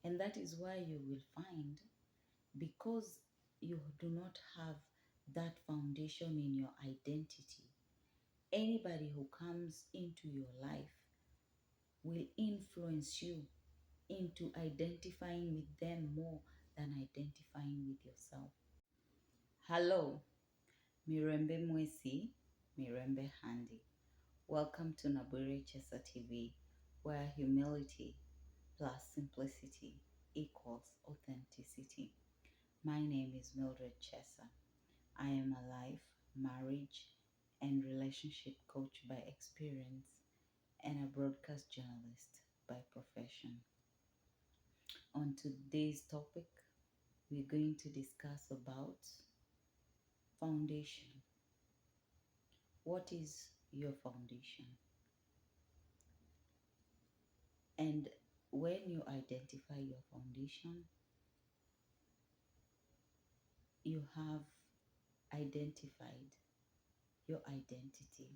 And that is why you will find, because you do not have that foundation in your identity, anybody who comes into your life will influence you into identifying with them more than identifying with yourself. Hello, Mirembe Mwesi, Mirembe Handi. Welcome to Nabure Chesa TV, where humility plus simplicity equals authenticity. My name is Mildred Chesa. I am a life, marriage, and relationship coach by experience and a broadcast journalist by profession. On today's topic, we're going to discuss about foundation. What is your foundation? And when you identify your foundation, you have identified your identity.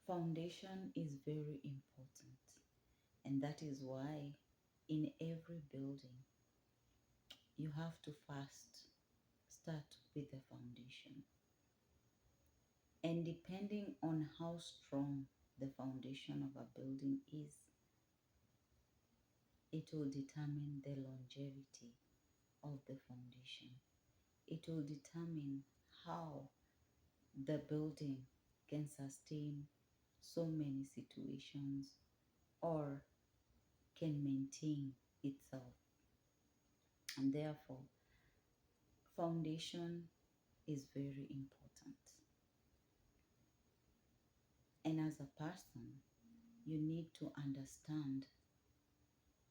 Foundation is very important, and that is why in every building you have to first start with the foundation. And depending on how strong the foundation of a building is, it will determine the longevity of the foundation. It will determine how the building can sustain so many situations or can maintain itself. And therefore, foundation is very important. And as a person, you need to understand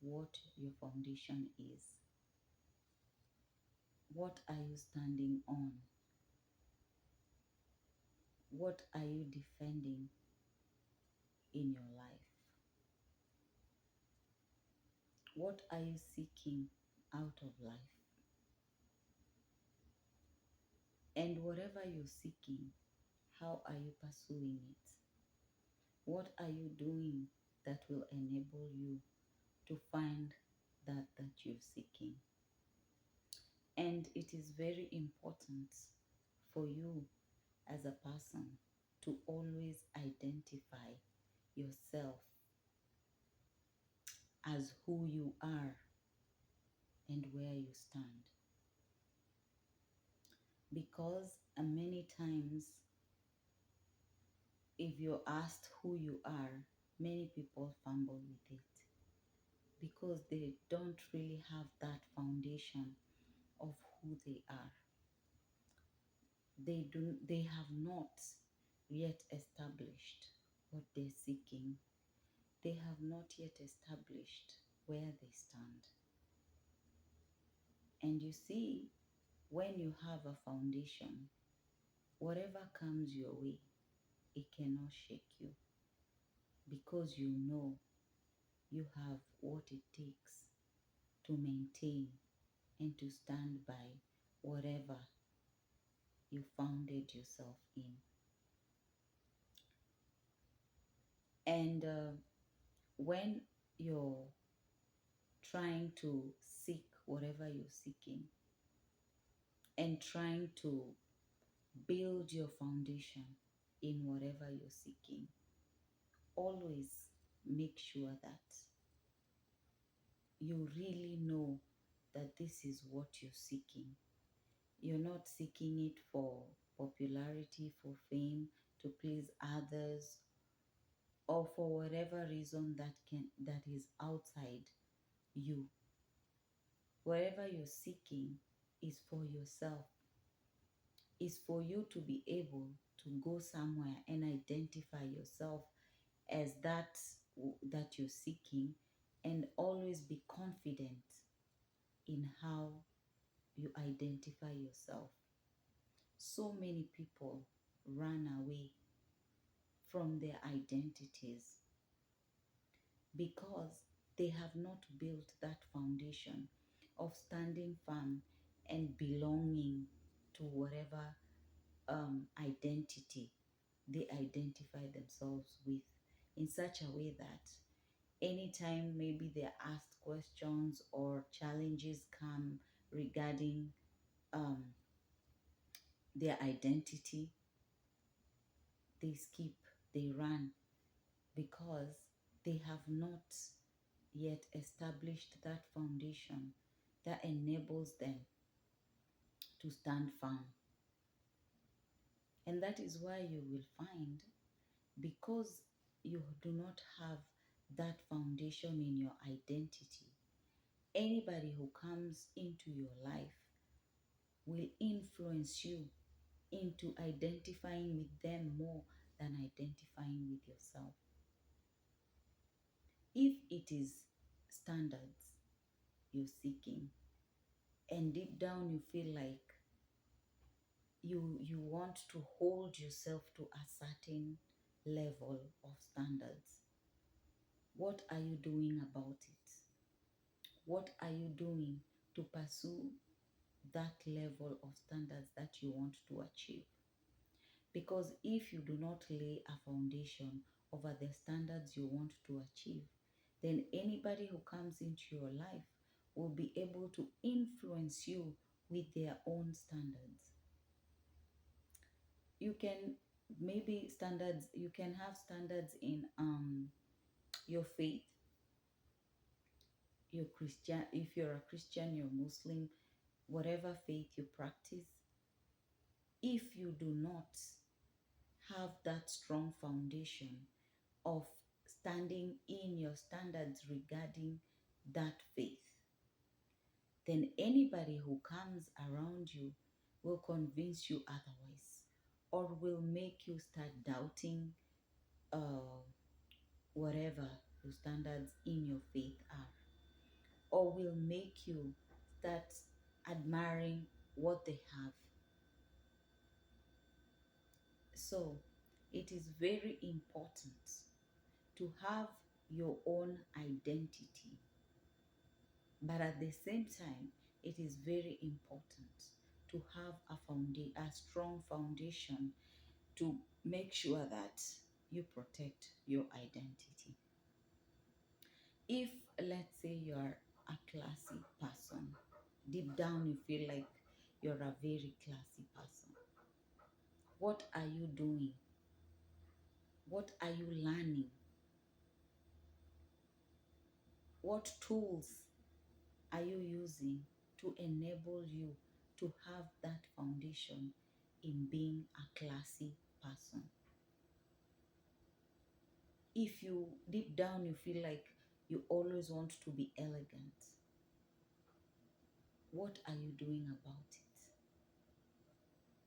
what your foundation is. What are you standing on? What are you defending in your life? What are you seeking out of life? And whatever you're seeking, how are you pursuing it? What are you doing that will enable you to find that you're seeking? And it is very important for you as a person to always identify yourself as who you are and where you stand. Because many times, if you're asked who you are, many people fumble with it because they don't really have that foundation of who they are. They have not yet established what they're seeking. They have not yet established where they stand. And you see, when you have a foundation, whatever comes your way, it cannot shake you because you know you have what it takes to maintain and to stand by whatever you founded yourself in. And when you're trying to seek whatever you're seeking and trying to build your foundation in whatever you're seeking, always make sure that you really know that this is what you're seeking. You're not seeking it for popularity, for fame, to please others, or for whatever reason that is outside you. Whatever you're seeking is for yourself, is for you to be able to go somewhere and identify yourself as that you're seeking, and always be confident in how you identify yourself. So many people run away from their identities because they have not built that foundation of standing firm and belonging to whatever identity they identify themselves with, in such a way that anytime maybe they're asked questions or challenges come regarding um, their identity, they skip, they run, because they have not yet established that foundation that enables them to stand firm. And that is why you will find, because you do not have that foundation in your identity, anybody who comes into your life will influence you into identifying with them more than identifying with yourself. If it is standards you're seeking, and deep down you feel like you want to hold yourself to a certain level of standards, what are you doing about it? What are you doing to pursue that level of standards that you want to achieve? Because if you do not lay a foundation over the standards you want to achieve, then anybody who comes into your life will be able to influence you with their own standards. You can maybe standards, you can have standards in your faith, you're Christian, if you're a Christian, you're Muslim, whatever faith you practice, if you do not have that strong foundation of standing in your standards regarding that faith, then anybody who comes around you will convince you otherwise, or will make you start doubting uh, whatever your standards in your faith are, or will make you start admiring what they have. So it is very important to have your own identity, but at the same time, it is very important to have a strong foundation to make sure that you protect your identity. If, let's say, you're a classy person, deep down you feel like you're a very classy person, what are you doing? What are you learning? What tools are you using to enable you to have that foundation in being a classy person? If you deep down you feel like you always want to be elegant, what are you doing about it?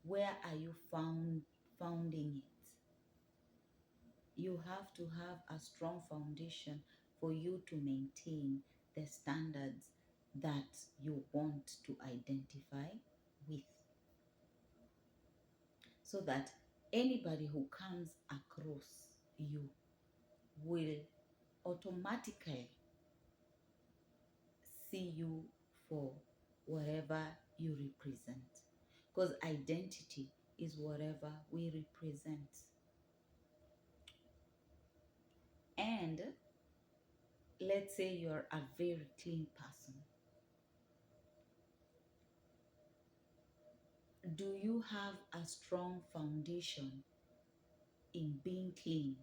Where are you founding it? You have to have a strong foundation for you to maintain the standards that you want to identify with, so that anybody who comes across you will automatically see you for whatever you represent. Because identity is whatever we represent. And let's say you're a very clean person. Do you have a strong foundation in being clean?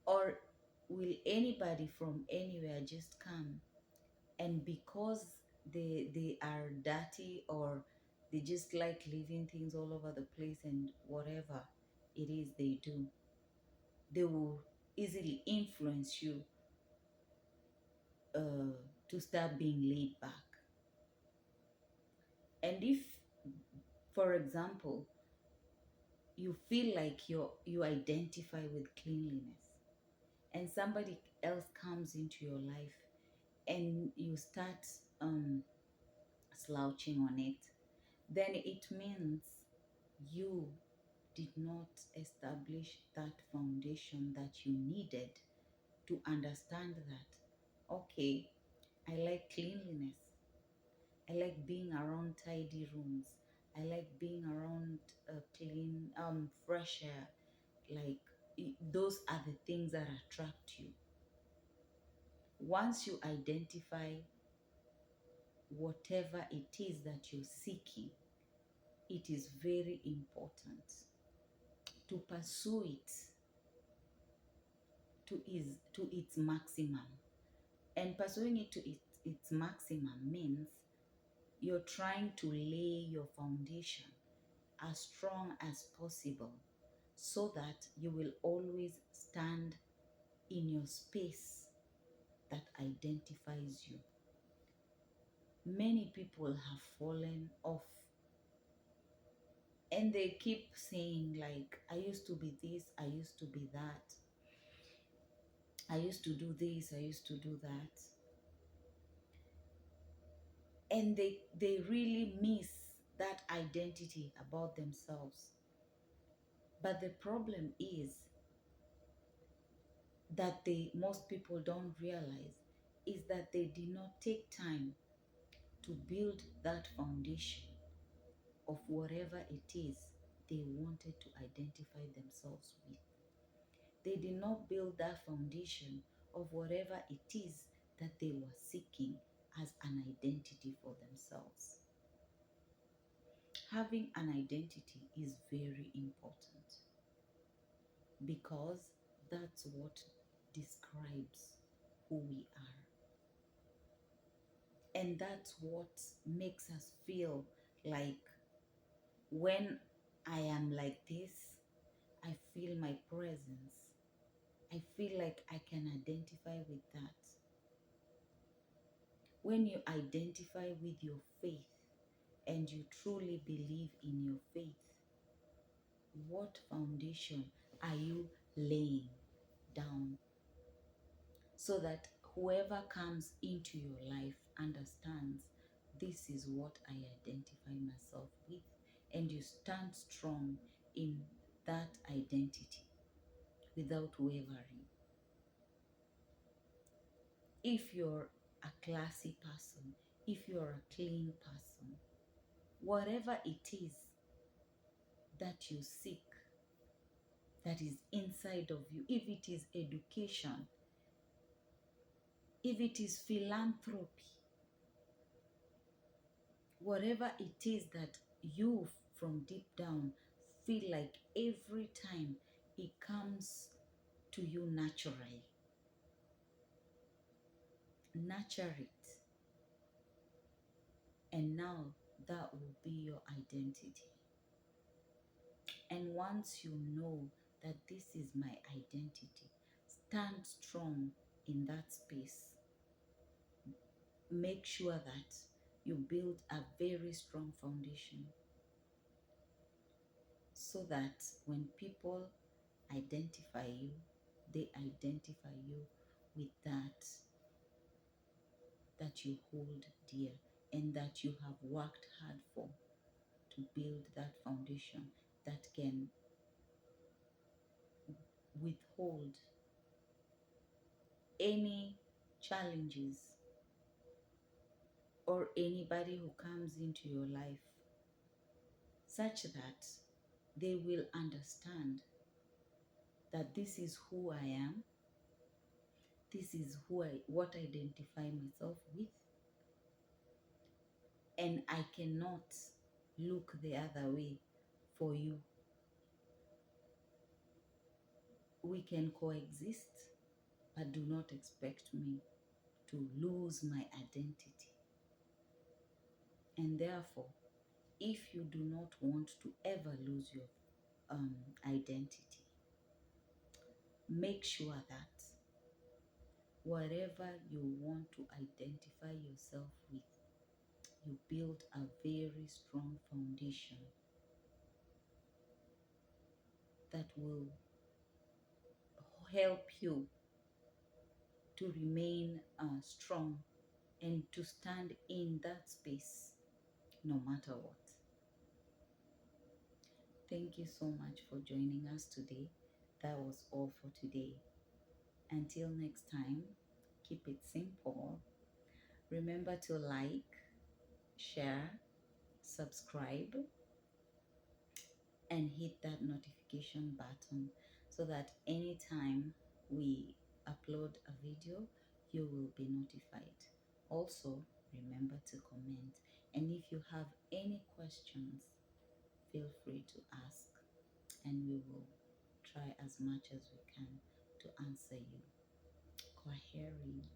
Or will anybody from anywhere just come, and because they are dirty, or they just like leaving things all over the place, and whatever it is they do, they will easily influence you uh, to start being laid back? And if, for example, you feel like you identify with cleanliness, and somebody else comes into your life and you start slouching on it, then it means you did not establish that foundation that you needed to understand that, okay, I like cleanliness. I like being around tidy rooms. I like being around clean, fresh air. Like those are the things that attract you. Once you identify whatever it is that you're seeking, it is very important to pursue it to its maximum. And pursuing it to its maximum means you're trying to lay your foundation as strong as possible so that you will always stand in your space that identifies you. Many people have fallen off and they keep saying, like, I used to be this, I used to be that, I used to do this, I used to do that. And they really miss that identity about themselves. But the problem is that most people don't realize is that they did not take time to build that foundation of whatever it is they wanted to identify themselves with. They did not build that foundation of whatever it is that they were seeking as an identity for themselves. Having an identity is very important because that's what describes who we are. And that's what makes us feel like when I am like this, I feel my presence. I feel like I can identify with that. When you identify with your faith and you truly believe in your faith, what foundation are you laying down so that whoever comes into your life understands this is what I identify myself with, and you stand strong in that identity without wavering. If you're a classy person, if you're a clean person, whatever it is that you seek, that is inside of you, if it is education, if it is philanthropy, whatever it is that you from deep down feel like every time it comes to you naturally, nurture it. And now that will be your identity. And once you know that this is my identity, stand strong in that space. Make sure that you build a very strong foundation so that when people identify you, they identify you with that you hold dear and that you have worked hard for, to build that foundation that can withhold any challenges or anybody who comes into your life, such that they will understand that this is who I am, this is what I identify myself with, and I cannot look the other way for you. We can coexist, but do not expect me to lose my identity. And therefore, if you do not want to ever lose your identity, make sure that whatever you want to identify yourself with, you build a very strong foundation that will help you to remain strong and to stand in that space no matter what. Thank you so much for joining us today. That was all for today. Until next time, keep it simple. Remember to like, share, subscribe, and hit that notification button so that anytime we upload a video, you will be notified. Also, remember to comment. And if you have any questions, feel free to ask, and we will try as much as we can to answer you. Kwaheri.